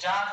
4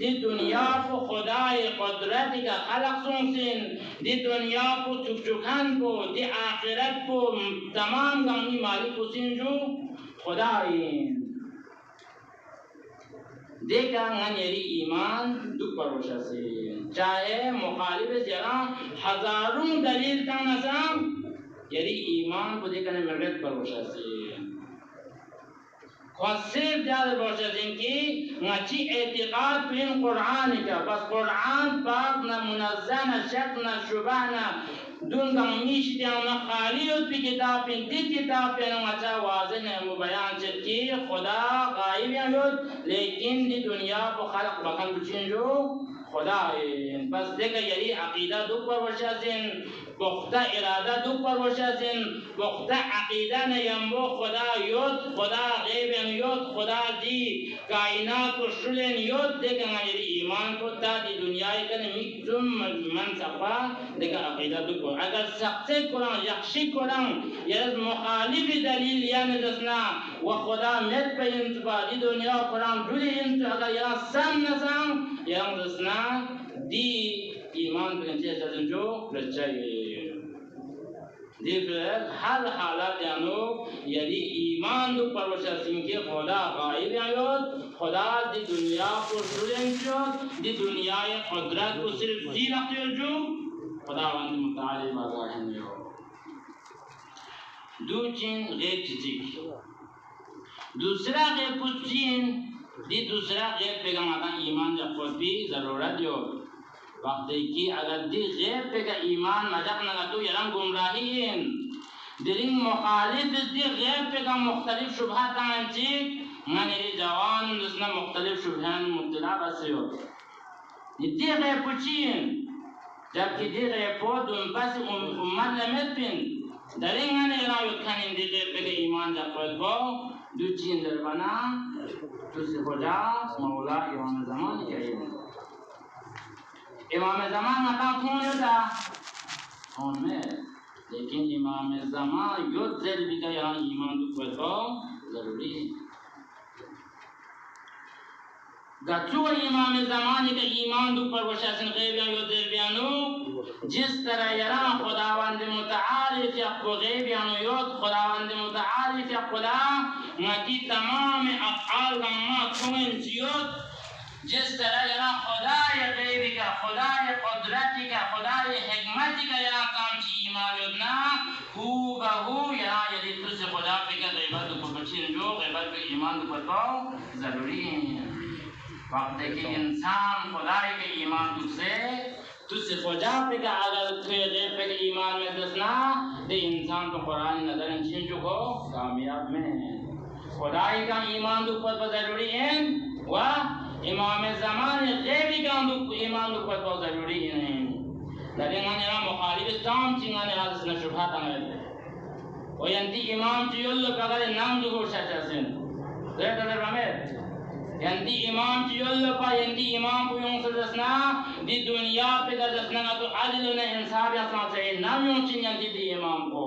دی دنیا کو خدای قدرتی کا خلق سونسین دی دنیا کو چکچکان کو دی آخرت کو تمام گامی مالک حسین جو خدای دیکھا یری ایمان دو پروشہ سے چاہے مخالف جرام ہزاروں دلیل کا نظام یری ایمان کو دیکھنے مرغت پروشہ سے خاصیت زیادہ روشن ان کی نچی اعتقاد پین قرآن کا بس قرآن پاک نہ منزہ نہ شک نہ شبہ نہ دون کا میش دیا نہ خالیت بھی کتاب پین دی کتاب پین نچا واضح ہے مبیان چل کی خدا غائب ہے لیکن دی دنیا کو خلق بکن بچین جو خدا ہے بس دیکھا یعنی عقیدہ دو پر وشازن پختہ ارادہ دو پر وشازن پختہ عقیدہ نیمبو خدا یود خدا غیب یود خدا دی کائنات کو شلن یود دیکھا یعنی ایمان کو تا دی دنیای کن مکتم من سقا دیکھا عقیدہ دو پر اگر سخت قرآن یخشی قرآن یعنی مخالف دلیل یعنی دسنا و خدا مت پہ انتبا دی دنیا قرآن جلی انتبا اگر یعنی سم نسام یعنی دسنا دی ایمان پہنچے سزن جو رچائے دی پر ہر حالات یعنی یعنی ایمان دو پروشہ سن کے خدا غائب یعنی خدا دی دنیا کو شلن جو دی دنیا قدرت کو صرف زیر اختیار جو خدا وند متعالی بازاہن جو دو چین غیر چیزی دوسرا غیر کچھ چین دی دوسرا غیر پیغمبر ایمان جب خود بھی ضرورت جو وقت کی اگر دی غیر پیغمبر ایمان مجق نگا تو یران گمراہی ہیں دلین مخالف دی غیر پیغمبر مختلف شبہات آنچی منیری جوان جسنا مختلف شبہان مبتلا بسی ہو دی غیر پوچین جبکہ دی غیر پود ان پس امت لمت پین دلین من ایران یدکھنین دی غیر پیغمبر ایمان جب خود کو دو چین در بنا تو سے خدا مولا امام زمان کریم امام زمان نقا کون ہوتا کون میں لیکن امام زمان یود زل بھی کا یہاں ایمان دو کو ضروری ہے گچو امام زمانی کا ایمان دو پر وشاسن غیبیان یود زل بیانو جس طرح یران خداوند متعارف یا غیبیانو یود خداوند متعارف یا خدا نتی تمام افعال گمہ کھوئن زیود جس طرح یران خدای غیبی کا خدای قدرتی کا خدای حکمتی کا یران کام چی ایمان یودنا ہو بہو یران یدی تو سے خدا پہ کا غیبت کو بچین جو غیبت پہ ایمان کو پتاؤ ضروری ہے وقت کہ انسان خدای کے ایمان تو سے خدا پہ کا اگر غیب پہ ایمان میں دسنا دے انسان تو قرآن نظر انچین جو کو کامیاب میں خدای کا ایمان دو پر ضروری ہے و امام زمان غیبی کا ایمان دو پر ضروری ہے لیکن ہمیں مخالف تام چنگانے حادث نہ شبہات آنے و ینتی امام چیولو پاگر نام دو گوشت چاسن غیر تذر بامیر ینتی امام چیولو پا ینتی امام کو یوں سے دسنا دی دنیا پہ دسنا تو عدل و انصاف یا ساتھ سے نام یوں چن ینتی دی امام کو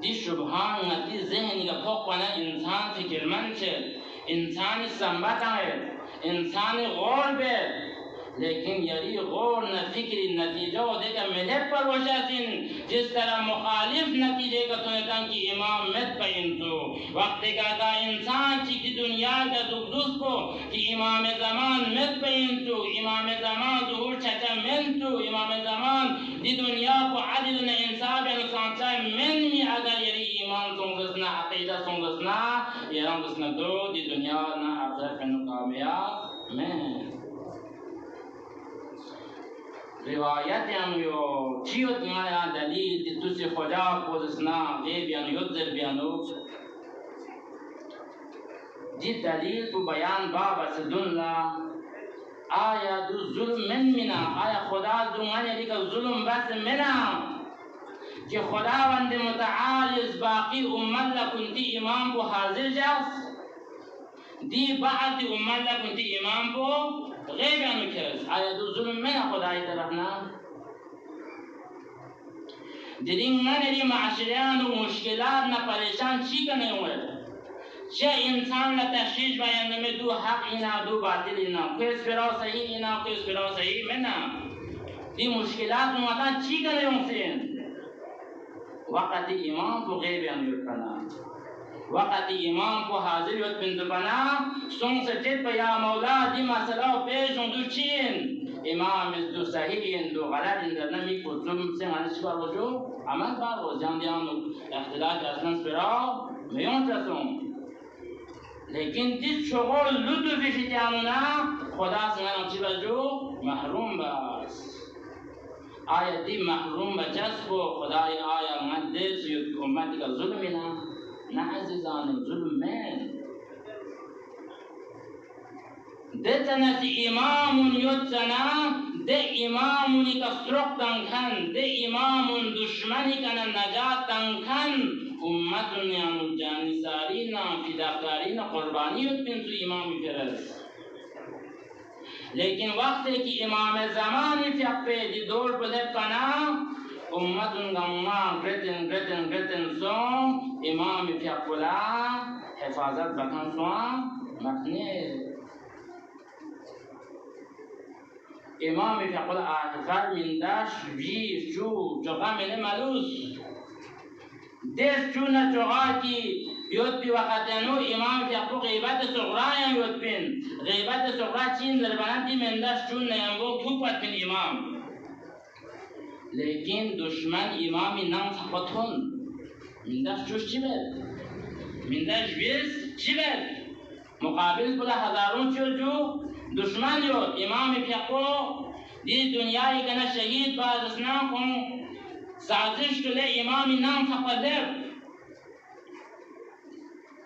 دی شبہان نتی ذہنی کا پھوک پانا انسان فکر من چھے انسانی سنبت آئے انسانی غور بے لیکن یری غور نہ فکری نتیجہ ہو دیکھا ملت پر وشاسن جس طرح مخالف نتیجے کا سنتاں کی امام مت پہن تو وقت کا انسان چکی دنیا کا دکھدوس کو کہ امام زمان مت پہن تو امام زمان ظہور چچا من تو امام زمان دی دنیا کو عدل نہ انصاف یا نقصان چاہے من میں اگر یری ایمان سنگسنا عقیدہ سنگسنا یرام دسنا دو دی دنیا نہ آخر پہنو کامیاب میں روایت ہم یو چیوت مانا دلیل دی تو سے خدا کو دسنا غیب یعنی یدزر بیانو دی دلیل تو بیان بابا سدن لا آیا دو ظلم من منا آیا خدا دو مانا دیکھا ظلم بس منا کہ خداوند متعال باقی امت لکنتی امام کو حاضر جاس دی بعد امت لکنتی امام کو غیب یعنی کرس آیا دو ظلم میں خدای طرفنا دلین نری معاشریان و مشکلات نہ پریشان چی کرنے ہوئے چه انسان لا تشخیص بیان می دو حق اینا دو باطل اینا کوئی اسپرا صحیح اینا کوئی اسپرا صحیح منا دی مشکلات ماتا چی کنه یونسین وقتی امام کو غیب انجور کنا وقتی امام کو حاضر یوت بندبنا سن سچت یا مولا دی مسئلہ پیش اندو چین امام از دو صحیح ان دو غلط ان در نمی کتلم سن هنش بار وجو عمل بار و جان دیان اختلاف اصلا سپرا میون چسون لیکن دی شغل لطو فیشتیانونا خدا سنگان چی بجو محروم باس آیا دی محروم بچسب و خدای آیا من دیس یود امتی کا ظلمی نه عزیزان ظلم من دتنا سی امامون یوتنا ده امامونی کا سرقتن کن ده امامون دشمنی کن نجاتن کن امتون یعنی جانسارین فداکارین قربانی یوتن تو امامی فرز لیکن وقتی که امام زمانی فیقه دی دور بده کنا امتون گمنا گرتن سون امام فیقه حفاظت بکن سون مکنه امام فیقه آخر من داش بی شو جغا من ملوس دست چون جغا کی یود بی وقتنو امام فیقه غیبت صغرا یود بین غیبت صغرا چین دربانت دی من داش چون نیمگو توپت بین امام لیکن دشمن امامی نام تقطن من داش چوش چی بید من داش بیس چی بید مقابل بوده هزارون چیو جو دشمن یو امام فیقه دی دنیای کنه شهید باز اسنام کن سازش کله امام نام تقدر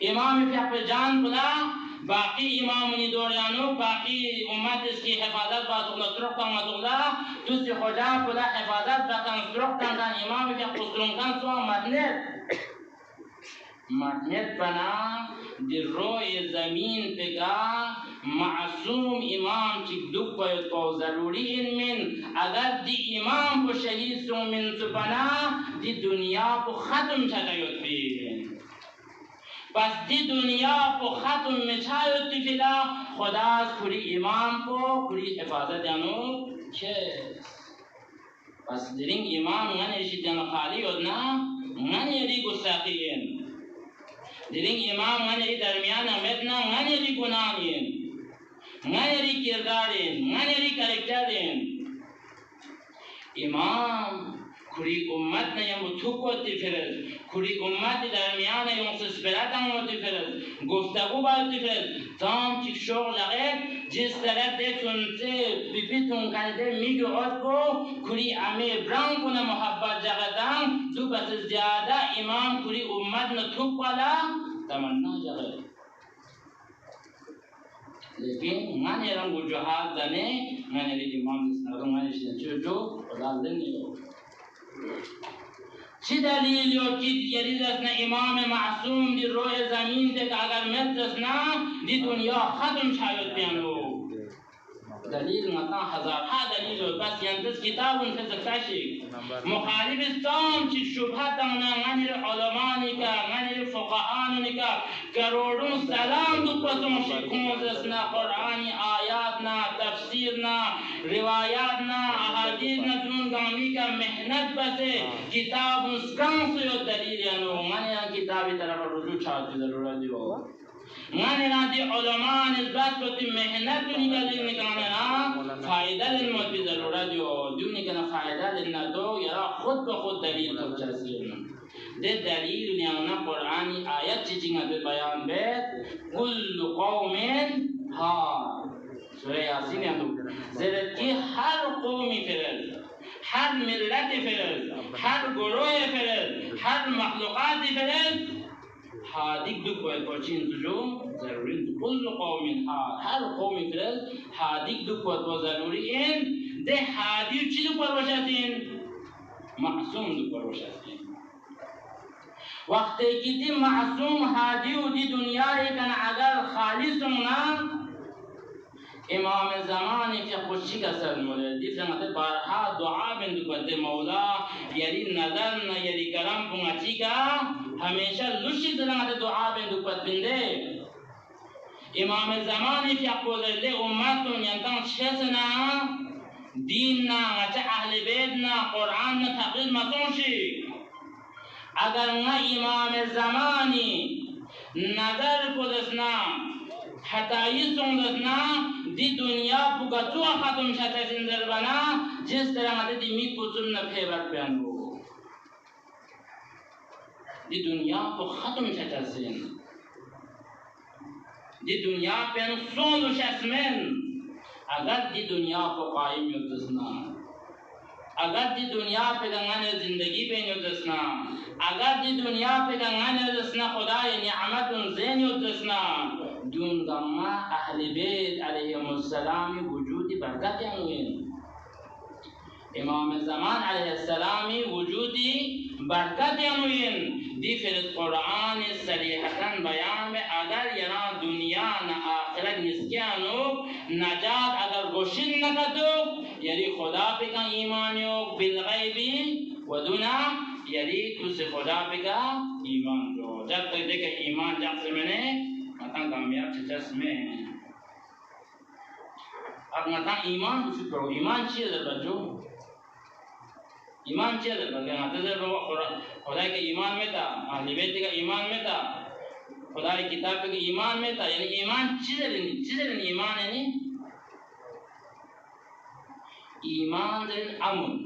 امام فیقه جان بلا باقی امامونی دوریانو باقی امت اس کی حفاظت با تقلا سرقتان و تقلا دوستی خوجا بلا حفاظت بکن سرقتان کن امام فیقه سرقتان سوا مدنیت بنا دی روی زمین پگا معصوم امام چی دک باید کو ضروری این من اگر دی امام کو شهید سو من سپنا دی دنیا کو ختم چکایوت بین بس دی دنیا کو ختم مچایوت فلا خداز کری امام کو کری حفاظت یانو چه بس درین امام غنی شیدن خالی ود نا غنی دی گستاقین دیرین امام غنی درمیان امدنا غنی گناهین غنی کردارین غنی کارکترین امام کری امت نیم توکوتی فرز کری امت درمیان یون سسپراتان موتی فرز گفتگو باید فرز تام چیک شغل لغت جس طرف ده چونسه بیتون کنده میگو آد کو کری امی بران کنه محبت جغدان تو بس زیاده امام کری امت نتوک والا تمنا جغد لیکن من ایران وجوهات دانه من ایران امام نسنادم من ایشتن جو خدا دنیو چی دلیل یو کی دیگری دستنا امام معصوم دی روی زمین تک اگر مت دستنا دی دنیا ختم شاید بیانو دلیل مثلا هزارها دلیل بس یندس کتاب ان فزکشی مخالف استام چی شبهت دانا غنی علمانی که غنی فقهانی که کروڑوں سلام دو پسون شکون دستنا قرآنی آیات نا تفسیر نا روایات نا احادیث نا چون گامی کا محنت بسے کتاب اسکان سے دلیل یانو غنی کتابی طرف رجوع چاہتی ضرورت دیو غنی دی علماء نسبت کو محنت نکالنا فائدہ للموت بھی ضرورت دیو نکالنا فائدہ لنا دو یا خود بخود دلیل تو چاہیے ده دلیل نیانا قرآنی آیت چیزی به بیان بید کل قوم ها سوره یاسین یادو زیرت که هر قومی فرد هر ملت فرد هر گروه فرد هر مخلوقات فرد هادیک دو باید پرچین تجو ضروری کل قوم ها هر قومی فرد هادیک دو باید ضروری این ده هادی چی دو پروشتین معصوم دو پروشتین وقتی که دی معصوم هادی و دی دنیای کن اگر خالص منا امام زمانی که خوشی کسر مولد دیفرنگت بارها دعا بندو کرده مولا یری نظر نه یری کرم پونگچی که همیشه لوشی زنگت دعا بندو کرد بنده امام زمانی که قوله امتون ینتان چسنا دین نه چه اهل بیت نه قرآن نه تقلید مسونشی اگر نه امام زمانی نظر کدسنا حتایی سوندسنا دی دنیا بگتو ختم شده زندر بنا جس طرح مده دی می پوچون نپیبر پیانگو دی دنیا کو ختم شده زند دی دنیا پیانو سوندوش اسمن اگر دی دنیا کو قائم یودسنا اگر دی دنیا پہ گنگانے زندگی پہ یودسنا اگر دی دنیا پہ گنگانے یودسنا خدای نعمت زین یودسنا دون گما اہل بیت علیہم السلام وجود برکت یانوین امام زمان علیہ السلام وجودی برکت یانوین دی فی القرآن صریحتاً بیان میں اگر یرا دنیا نہ آخرت نسکیانو نجات اگر گوشن نکتو یعنی خدا پہ کا ایمانیو بالغیبی و دونا یعنی تُس خدا پہ کا ایمان جو جب تک دیکھے ایمان جب سے میں نے مطلب کامیاب چچس میں اب مطلب ایمان کو فکر کرو ایمان چیئے در بچو ایمان چیئے در بچو خدا کے ایمان میں تھا اہل بیت کا ایمان میں تھا خدا کی کتاب کے ایمان میں تھا یعنی ایمان چیزیں ایمان یعنی ایمان دین امن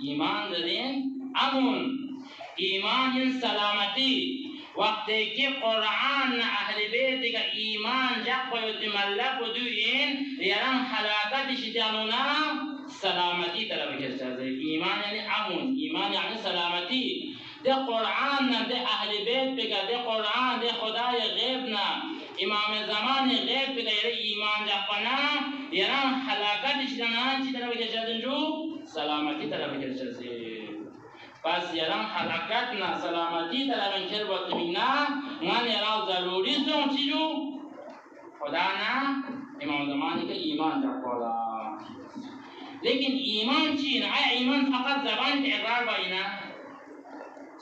ایمان دین امن ایمان دین سلامتی وقت کہ قرآن اہل بیت کا ایمان جب کوئی ملک دو این یران حلاکت شتانونا سلامتی طرف کشتا ہے ایمان یعنی امن ایمان یعنی سلامتی دے قرآن نہ دے اہل بیت پہ کا دے قرآن دے خدای غیب نہ امام زمان غیب پہ کا یعنی ایمان جب پنا یران حلاکت شتانونا چی طرف کشتا ہے جو سلامتی طرف کشتا ہے پس یران حلاکت نہ سلامتی طرف انکر بطمینا نان یران ضروری سون چیزو خدا نا امام زمانی کا ایمان جب پولا لیکن ایمان چین آیا ایمان فقط زبان کے اقرار بائینا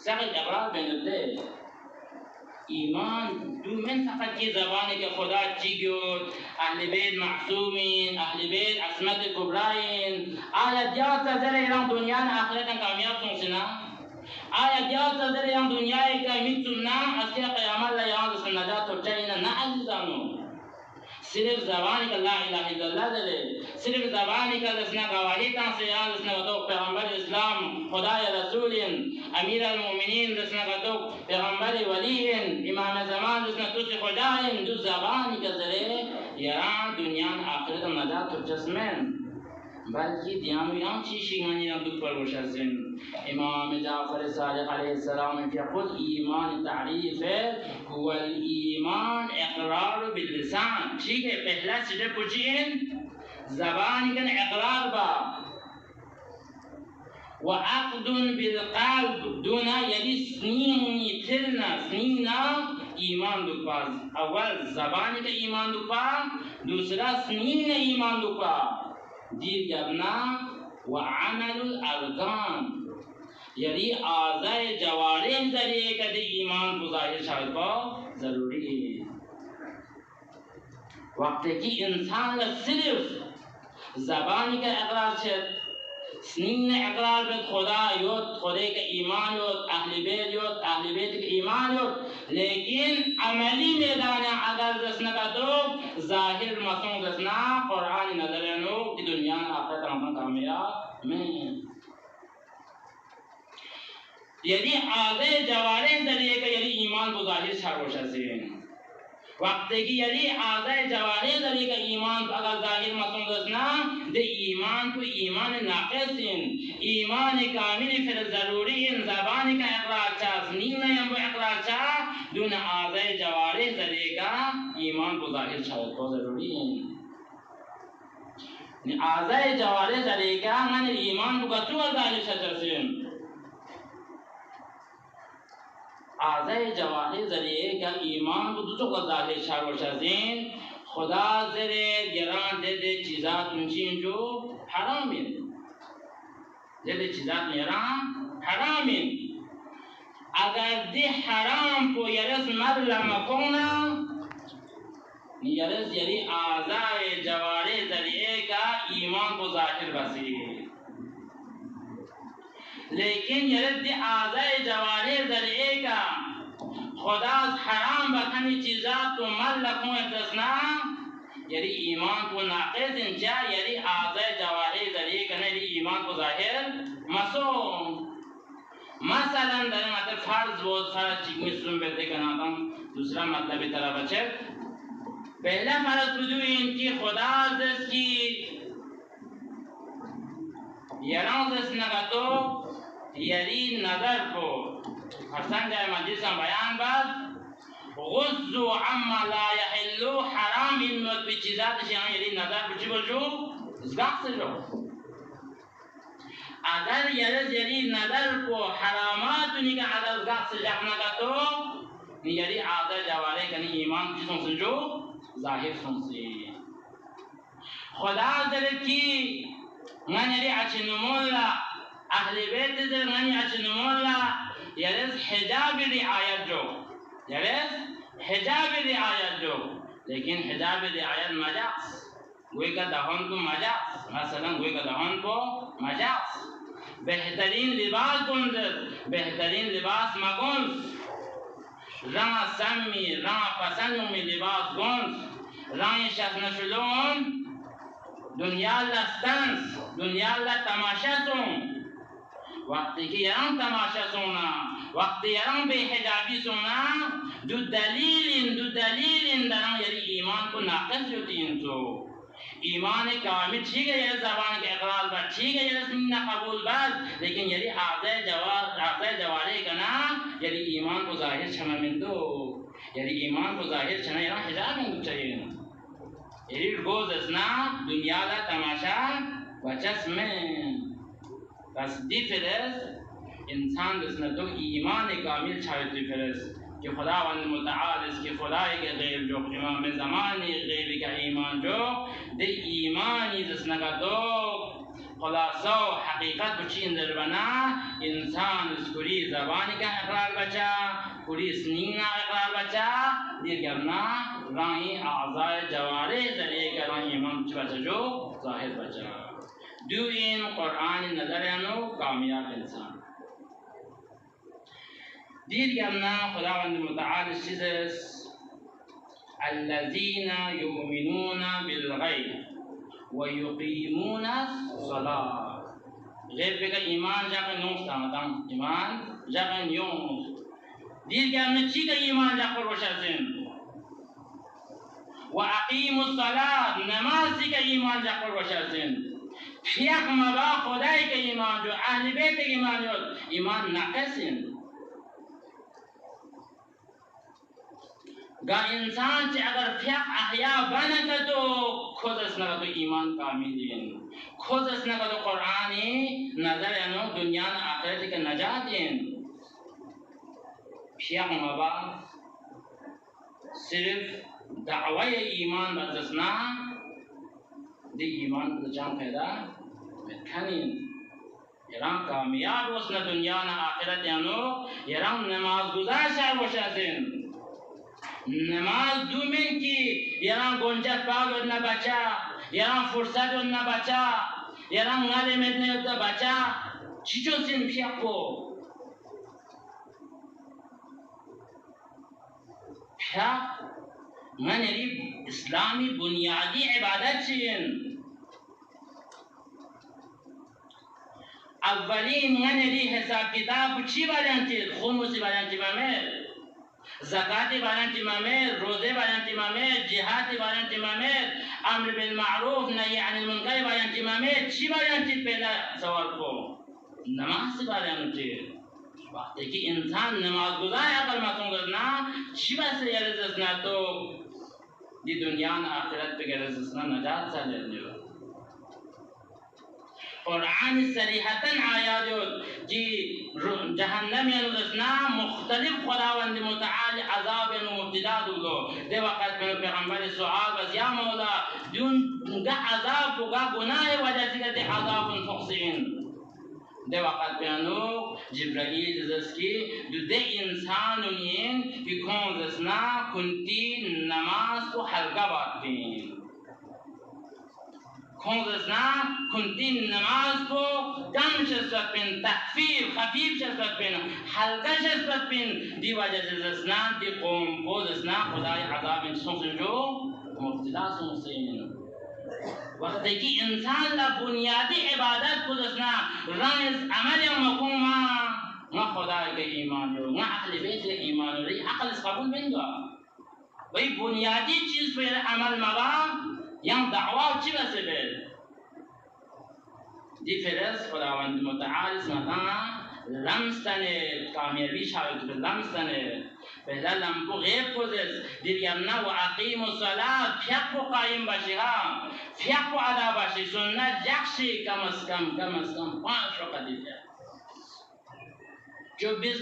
سقل اقرار بینده ایمان دو من فقط کی زبانی که خدا چی گود اهل بیت معصومین اهل بیت عصمت کبرائین آیا دیات تزر ایران دنیا آخرتا کامیاب سنسنا آیا دیات تزر ایران دنیا کا میتسونا از که قیامت لیان دست نجات تو چاینا نا عزیزانو صرف زبانی کا لا الہ الا اللہ دلے صرف زبانی کا دسنا گواہی تان سے یاد دسنا گتو پیغمبر اسلام خدای رسول امیر المؤمنین دسنا گتو پیغمبر ولی امام زمان دسنا توس خدای دو زبانی کا ذریعے یران دنیا آخرت نجات تو جسمن بلکہ دیانویان چیشی گانی دو پر گوشتن امام جعفر صادق علیہ السلام کی خود ایمان تعریف ہے هو الایمان اقرار باللسان ٹھیک ہے پہلا سجے پوچھیں زبان کن اقرار با وعقد بالقلب دونا یعنی سنینی ترنا سنینا ایمان دو پا اول زبان کا ایمان دو پا دوسرا سنین ایمان دو پا دیر یبنا وعمل الارکان یعنی آزائے جوارح ذریعے کا دی ایمان کو ظاہر شاید پا ضروری ہے وقت کی انسان صرف زبانی کا اقرار چھت سنین اقرار بیت خدا یوت خدای کا ایمان یوت اہل بیت کا ایمان یوت لیکن عملی میدان اگر دسنا کا تو ظاہر مسون دسنا قرآن نظر انو کی دنیا آخرت رمضان کامیاب میں یعنی آزے جوارح ذریعے کا یعنی ایمان کو ظاہر شاروشہ سے وقت کی یعنی آزے جوارح ذریعے کا ایمان کو اگر ظاہر مسون دسنا دے ایمان کو ایمان ناقص ایمان کامل پھر ضروری زبان کا اقرار چاہ سنین یم اقرار چاہ دون آزے جوارح ذریعے کا ایمان کو ظاہر شاید کو ضروری ہے آزے جوارح ذریعے کا من ایمان کو کچھو ظاہر شاید آزائے جواہر ذریعے کا ایمان کو دوسروں کا ظاہر شاروشہ زین خدا زیر گران دیده چیزاتون چین جو حرامین، زیر چیزاتون یران حرامین. اگر دی حرام کو یرس مظلم کنم یرس یری آزای جواری ذریعه کا ایمان کو ظاهر بسی، لیکن یرس دی آزای جواری ذریعه کا خدا حرام بکنی چیزات تو ملکوں اتسنا یری ایمان کو ناقص انچا یری آزای جواری ذریعه کا یری ایمان کو ظاهر مسو. مثلا در مطلب فرض بود، فرض چیک میسون بده کناتم دوسرا مطلب طرف بچه. پہلا فرض بدوین که خدا دست کی یران دست نگتو یری نظر کو حسن جای مجلس بیان باد غزو عما لا یحلو حرام این نوت بی چیزاتش یری نظر بچی بلجو ازگاق سجو. اگر یرز یری نظر کو حراماتونی که عدد ازگاق سجاق نگتو یری عادل جواره کنی ایمان کی سنسن جو ظاهر سنسی. خدا در کی من یری اچنمولا اهل بیت در من اچنمولا یرز حجاب رعایت جو، یرز حجاب رعایت جو، لیکن حجاب رعایت مجاز گوی کا دهان کو مجاز، مثلا گوی کا دهان کو مجاز. بهترین لباس گنجد، بهترین لباس مگنز، رنگ سمی رنگ پسندمی لباس گنز، رنگ شخص نشلون دنیا لستنس دنیا لتماشا سون. وقتی که یران تماشا سونا وقتی یران به حجابی سونا دو دلیل دران یری ایمان کو ناقص ہوتی تو ایمان کامل ٹھیک ہے یہ زبان کے اقرار پر ٹھیک ہے یہ سننا قبول بات، لیکن یری اعضاء جوارح کا نام یری ایمان کو ظاہر چھنا من دو یری ایمان کو ظاہر چھنا یران حجاب من چاہیے یری گوز اسنا دنیا لا تماشا وچس میں بس دی فرس انسان دسنا تو ایمان کامل چھاوتی فرس کہ خداوند متعال اس کی خدای کے غیب جو امام زمانی غیب کا ایمان جو دے ایمانی دسنا کا تو خلاصہ و حقیقت بچین در بنا انسان اس کری زبانی کا اقرار بچا کری سنینا اقرار بچا دیر کرنا رانی اعضاء جوارح ذریعے کا رانی ایمان بچا جو ظاہر بچا. دو این قرآن نظریانو کامیاب انسان دیر کرنا خداوند متعال چیزس الذين يؤمنون بالغيب ويقيمون الصلاة. غیب بگا ایمان جاکن نوستان ایمان جاکن یوم دیر کرنا چی کا ایمان جاکن روشن وأقيموا الصلاة نمازی کا ایمان جاکن روشن فیق مبا خدای کا ایمان جو اہل بیت کا ایمان جو ایمان ناقصن گا انسان چی اگر فیق احیاء بنکا تو خود اس نگا تو ایمان کامل دین خود اس نگا تو قرآنی نظر انو دنیا آخرت کا نجات دین. فیق مبا صرف دعوی ایمان بدسنا دی ایمان بجان پیدا بکنین یران کامیاب وسنا دنیا نا آخرت یانو یران نماز گزار شاید وشازین نماز دو من کی یران گنجت باگ ادنا بچا یران فرصت ادنا بچا یران نالی مدنی ادنا بچا چی چو سن پیق کو پیق من یری اسلامی بنیادی عبادت چین اولین من یری حساب کتاب چی بارانتی خموسی بارانتی مامر زکاتی بارانتی مامر روزه بارانتی مامر جهاد بارانتی مامر امر بالمعروف نهی عن المنکر بارانتی مامر چی بارانتی پیدا سوال کو نماز بارانتی. وقتی که انسان نماز گزار اگر مسون کرنا چی بس یرزسنا تو دی دنیا نا آخرت پہ گرزسنا نجات سا لینے. قرآن صریحتاً آیا جو جی جهنم یعنی دسنا مختلف خداوند متعال عذاب یعنی مبتلا دو ده وقت پیغمبر سؤال بس یا مولا دون گه عذاب و گه گناه وجه سکت عذاب فقسین ده وقت پیانو جبرائیل دسکی دو ده انسان نین که کن دسنا کنتی نماز کو حلقه باتین کونزنا کنتین نماز کو کم شسوت پین تخفیف خفیف شسوت پین حلقه شسوت پین دی وجه زسنا دی قوم کو زسنا خدای عذاب انسان جو مبتلا سنسین وقتی که انسان لا بنیادی عبادت کو زسنا رئیس عمل مقوما ما خدای که ایمان جو ما اهل بیت ایمان ری عقل قبول بینگا وی بنیادی چیز پر عمل مبا yang dakwah cila sebel di feres khudawand mutaal ismata lamstane kamiyabi shawit bil lamstane pehla lampu ghaib kozes diryamna wa aqimu salat fiaqu qaim bashiha fiaqu ada bashi sunnat jakshi kam az kam 5 waqt diya 24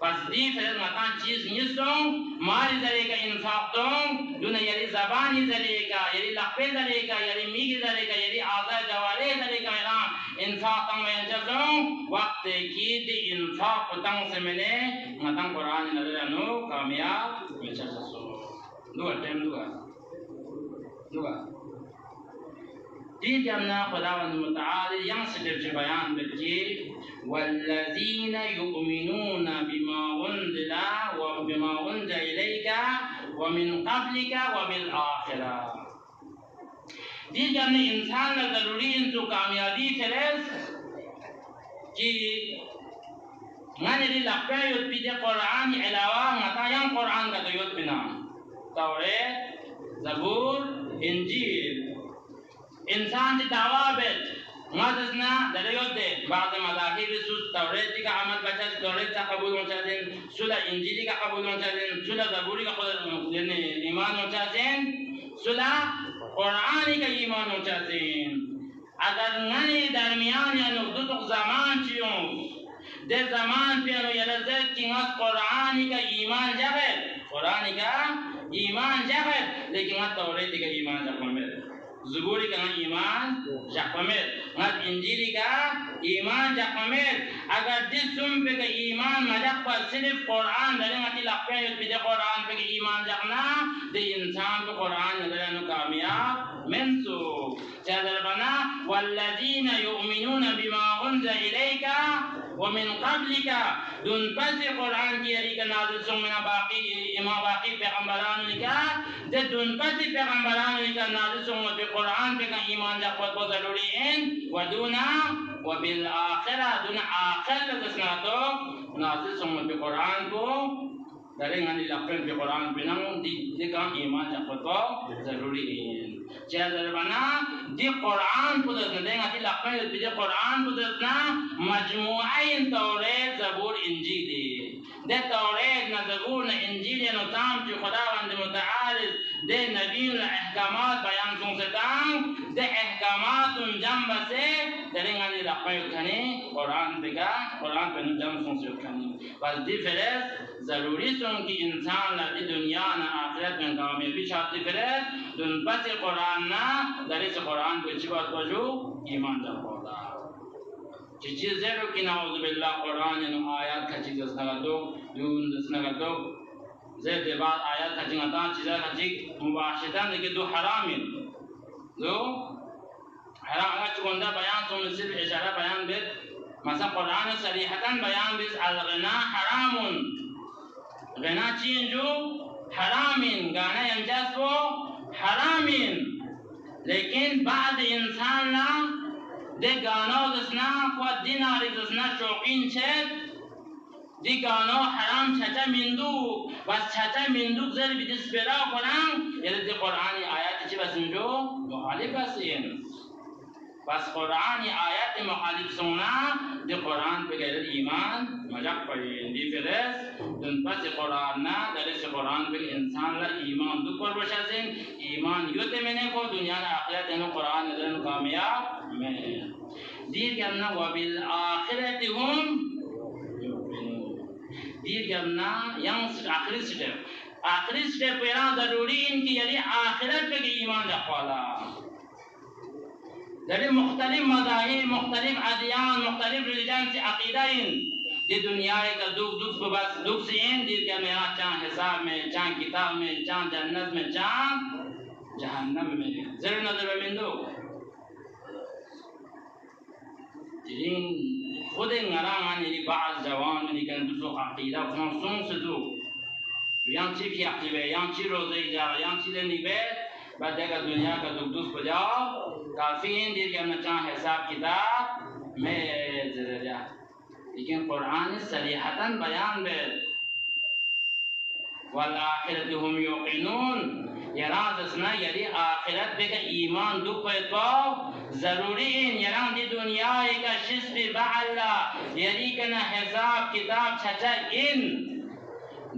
پس دی فرد مکان چیز نیستم مالی ذریعه انفاق دون دونه یعنی زبانی ذریعه یعنی لقبه ذریعه یعنی میگی ذریعه یعنی آزاد جواره ذریعه میران انفاق تنگ مینجزون وقت کی دی انفاق تنگ سے ملے مطان قرآن نظر انو کامیاب میچسو دوگا ٹیم دوگا دي جمنا خداوند متعال ينصدر في بيان بالجي والذين يؤمنون بما أنزل وبما أنزل إليك ومن قبلك وبالآخرة دي جمنا إنسان ضروري انتو کامیابی فرس کہ من دي لقبه يد بيد قرآن علاوة متاين قرآن کا يد بنا توریت زبور انجیل انسان دی دعوا بیت مادزنا دلیوت دے بعض مذاہب سوز توریتی کا عمل بچہ توریت کا قبول ہوتا دیں سولا انجیلی کا قبول ہوتا دیں سولا زبوری کا ایمان ہوتا دیں سولا قرآنی کا ایمان ہوتا دیں اگر ننی درمیان یا نقدت زمان چیوں دے زمان پہ انو یرزد کی مات قرآنی کا ایمان جاگت قرآنی کا ایمان جاگت لیکن مات توریتی کا ایمان جاگت زبوری کا ایمان جاکمت مات انجیلی کا ایمان جاکمت اگر جس سم پہ کا ایمان مجاک پر صرف قرآن دلیں اتی لقبیں پیدے قرآن پہ کا ایمان جاکنا دے انسان پہ قرآن دلیں کامیاب منسوخ چادر بنا والذین یؤمنون بما انزل الیک ومن قبلك دون پس قرآن کی یری کا نازل سمنا باقی امام باقی پیغمبران لکا دے دون پس پیغمبران لکا نازل سمنا پہ قرآن پہ کا ایمان جاکوت کو ضروری ہیں ودونا وبالآخرہ دون آخر لدسنا تو نازل سمنا پہ قرآن کو دریں ہنی لقبیں پہ قرآن پہ نمو دی کا ایمان جاکوت کو ضروری ہیں چیزر بنا دی قرآن کو دسنا دیں ہنی لقبیں پہ قرآن کو دسنا مجموعین توریت زبور انجیلی دے توریت نا زبور نا انجیلی نو تام چی خداوند متعارض دے نبیل احکامات بیان سن ستان دے احکامات جنب سے درنگانی لقبیں کھنے قرآن پہ نو جنب سن ستانی بس دی فرس ضروری سن کی انسان نا دی دنیا نا آخرت میں کامیابی شاہتی فرس دن پس قرآن نا دریس قرآن پہ چی بات وجو ایمان جب ہوتا چیز زیرو کی نعوذ باللہ قرآن انو آیات کا چیز اسنگتو دون اسنگتو زیر دے بعد آیات کا چیزتا چیزا کا چیز مباشتاً دیکھے دو حرامین دو حرام اگر چکندہ بیان سو صرف اشارہ بیان بیت مثلا قرآن صریحتاً بیان بیت الغنا حرامون غنا چین جو حرامین گانا ینجاز وہ حرامین لیکن بعد انسان نا دے گانو دسنا خود دیناری دسنا شوقین چھت دی گانو حرام چھچا مندو بس چھچا مندو زر بھی دس پیراو قرآن یہ دی قرآنی آیات چی بس انجو مخالف سین بس قرآنی آیات مخالف سونا دی قرآن پہ غیر ایمان مجاق پڑھیں دی فرس دن پس قرآن نا درس قرآن پہ انسان لا ایمان دو پر بشا سین ایمان یوتے میں نے کو دنیا نا آخرت انو قرآن ادرن کامیاب میں دیر کرنا وبالآخرت هم دیر کرنا یعنی آخری سٹیپ پیران ضروری ان کی یعنی آخرت پہ ایمان رکھوالا یعنی مختلف مذاہب مختلف ادیان مختلف ریلیجن سے عقیدہ ان دی دنیا کا دکھ بس دکھ سے ان دیر کرنا یہاں چاہاں حساب میں چاہاں کتاب میں چاہاں جنت میں چاہاں جہنم میں ضرور نظر میں دو ترین خود نران یعنی بعض جوان یعنی کن دوسو عقیدہ خون سون سدو یان چی کی عقیبه یان چی روزه جا یان چی لنی بیت بعد اگر دنیا کا دکھ دکھ بجاؤ کافی ہیں دیر کہ ہم نے چاہاں حساب کتاب میں ذرا جا لیکن قرآن صریحتاً بیان بیت والآخرت هم یوقنون یران دسنا یعنی آخرت بے کا ایمان دکھ پیت پاؤ ضروری ان یران دی دنیا کا شسب بعلا یعنی کنا حساب کتاب چھچا ان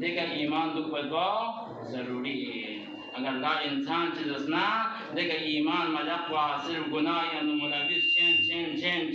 دیکھا ایمان دکھ پیت پاؤ ضروری ان اگر لا انسان چیزنا دیکھا ایمان مجقوا صرف گناہ یا نمونویس چین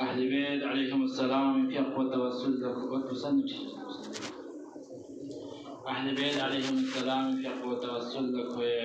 أهل بيت عليهم السلام في أقوى توسل وتسنج أهل بيت عليهم السلام في أقوى توسل لك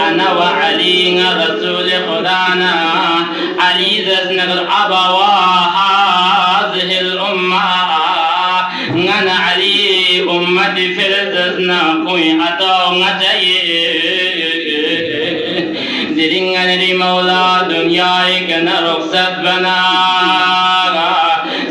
أنا وعلي رسول خدانا علي ذنب أبوا هذه الأمة أنا علي أمتي فرزنا كوي أتو نتاي ديرين لي مولا دنياي كنا رخصت بنا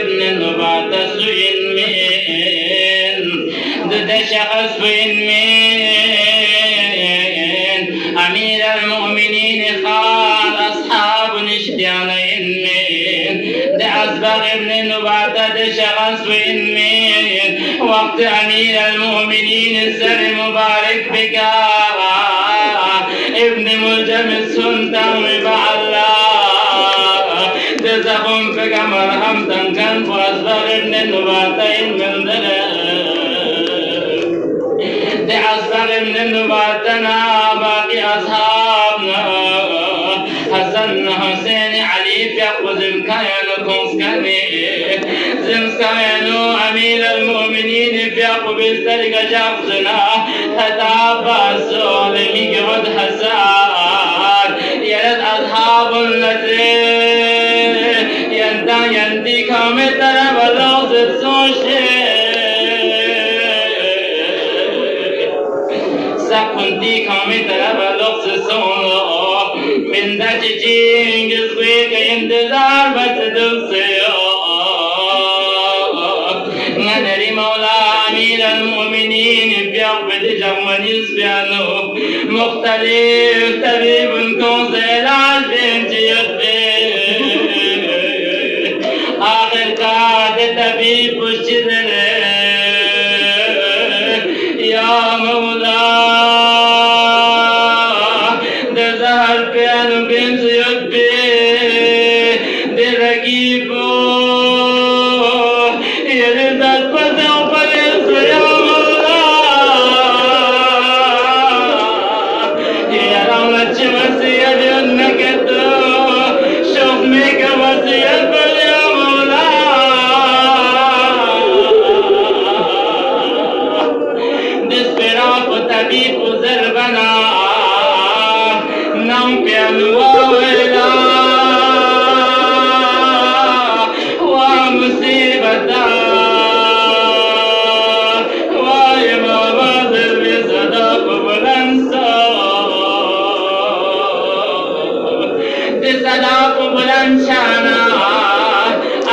ابن النبات سوين من ضد شخص وين من أمير المؤمنين قال أصحاب نشدان من ضد أسبق ابن النبات ضد شخص وين من وقت أمير المؤمنين السر مبارك بك ابن ملجم السلطان بعلا تزخم فيك مرهم تنكن فأصبر ابن النباتين من ذلك أصبر ابن النباتنا باقي أصحابنا حسن حسين علي فيقوز مكاينكم سكني زمسكاينو أمير المؤمنين فيقوز بسترك شخصنا تتابع السؤال ميقود حسان يرد أصحاب التي ينتي كامل طرف اللغز السوشي سكنتي كامل طرف اللغز السوشي من داجي جينجز ويك انتظار بتدوسيو ندري مولا أمير المؤمنين بيقبض جمعني سبيانو مختلف طبيب كون سيلاج بنتي آخر کار طبیب پشت یا مولا در زهر پیانو بین زیاد پی در رقیبو یه دردت پسه و پلیس یا مولا یه رامت چه وسیعت یاد نکتو شوق میگه وسیعت پلی طبيب زربنا نم بأنواعنا ومصيبتا وإمام ذل صدق بلنسا صدق بلنشانا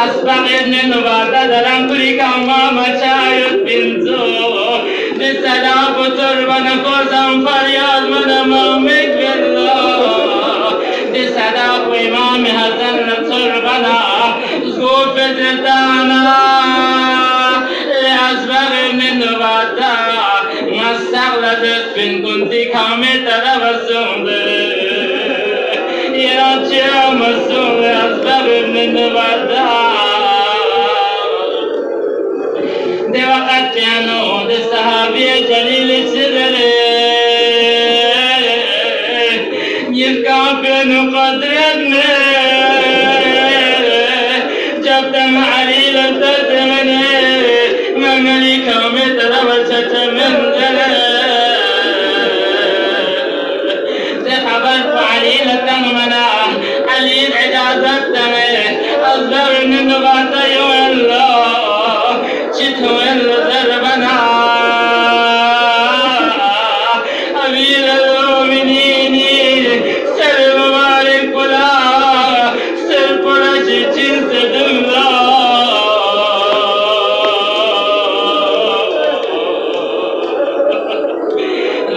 أسبق ابن نباتا دلن كري كما مشايد بنزو بالسلام تربنا فرزم فرياد من أمامك بالله بالسلام إمام حسن تربنا زقوف زدانا لأسبق من النباتا ما استغلبت بن كنتي كامل طرف السند يرجع مسؤول أسبق من النباتا دي وقت جانو دي صحابي جليل السر يبقى بين قدرتنا جبت معلي لبدت مني ما ملك ومثل وشت من خبرت علي لتمنا علي العجازة أصبر من غطي والله شتو الزربنا أمير المؤمنين سر مبارك ولا سر قرش جنس دملا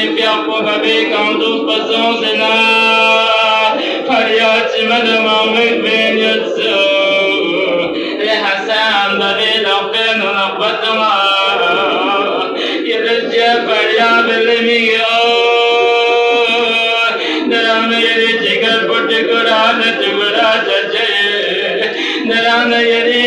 les faire propager quand nous passons zena. Fariat madame mekbenyatsu. Les Hassan bavé leur peine leur battement. Il est déjà fariat belemiga. Naram yeri jigar putte Quran tugura jaje. Naram yeri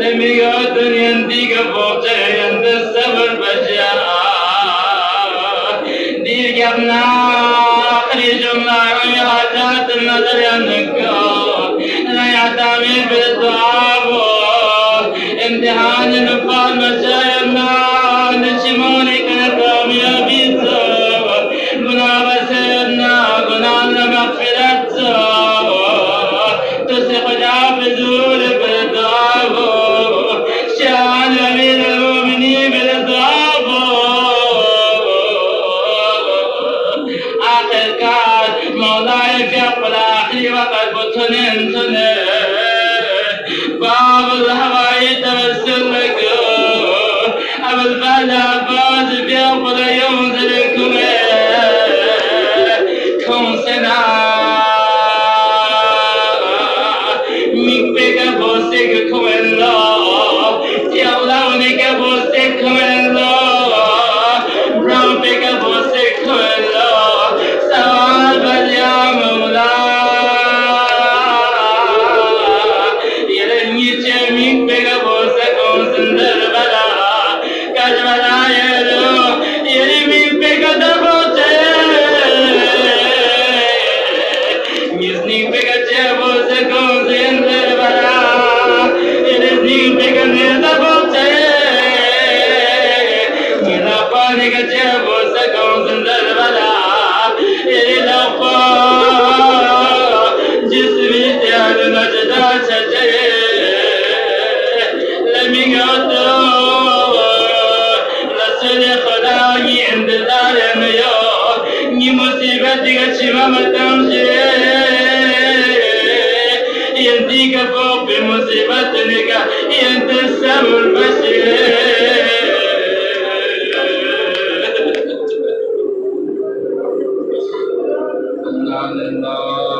لميقاتن ينديك فوقه يند السبر بجاء دير قبنا آخري جملة رمي حاجات النظر يندكا لا يعتامل بالدعاب امتحان نفال مشايرنا نشموني كنفام يا بيزا قنا بسيرنا قنا لمغفرت تسيق job زول بالدعاب شان أمير المؤمنين بالدعاب آخر كاد مولاي في أقبل آخري وقد بطنين باب الهوائي تبسل لك أبو الفلا فاز في أقبل ينزلكم كم سنة ميك بوسك كويلا يلاونك بوسك كويلا براون بيك بوسك كويلا سوال بليا مولا يلني جميك بيك بوسك كونسندر بلا كجبلا يلو يلمي بيك دبوتي ميزني بيك جبوسك كونسندر بلا يلني بيك ندبوتي ميلا بانيك جبوسك كونسندر بلا يلا با جسمي تيار مجدا چجے لمیگاتو رسول خدا کی انتظار میو نی مصیبت کا چما متم شے ينتي كفوق بمصيبتك ينت السبب البشر الله